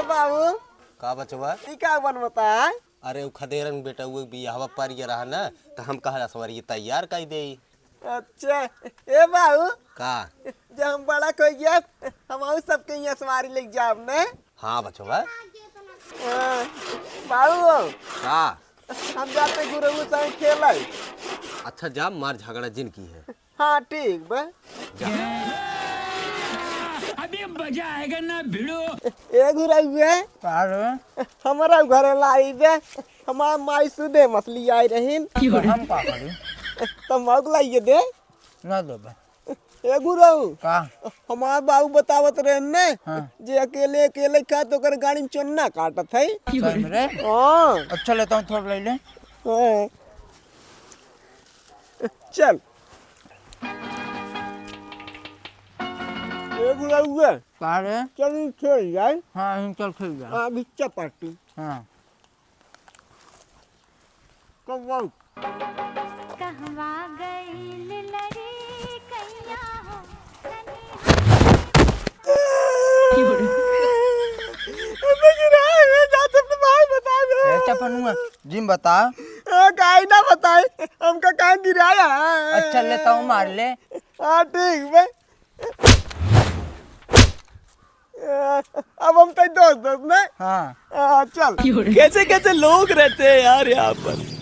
बाबू का बचवा ई का बनवता है? अरे उ खदेरन बेटा वो बियाहवा पर ये रहा ना तो हम कहा सवारी तैयार कर दे। अच्छा ए बाबू का जब हम बड़ा कोई गया हम सबके यहाँ सवारी लेके जाब ने। हाँ बचवा बाबू का हम जाते गुरु संग खेले। अच्छा जा मार झगड़ा जिन की है। हाँ ठीक बा अभी मजा आएगा ना भिड़ो। ए गुरु हमारा घर लाई बे हमार माई सुदे मछली आई रहीन हम का करी तो मग लाइए दे ना देबे ए गुरु का हमार बाबू बतावत रहे ने हाँ। जे अकेले अकेले खा तो कर गाड़ी में चन्ना काटत है। सही में रे हाँ अच्छा लेता हूँ थोड़ा ले ले हाँ। चल ए गुरु का रे चल खेल जाए। हाँ हम चल खेल जा हाँ बिच्चा पार्टी हाँ कब आओ कहवा गइल लड़ी कैया हो चपनुआ जिम बता काहे ना बताए हमका कहाँ गिराया है। अच्छा लेता हूँ मार ले हाँ ठीक है अब हम तो दोस्त दोस्त ने हाँ चल कैसे कैसे लोग रहते हैं यार यहाँ पर।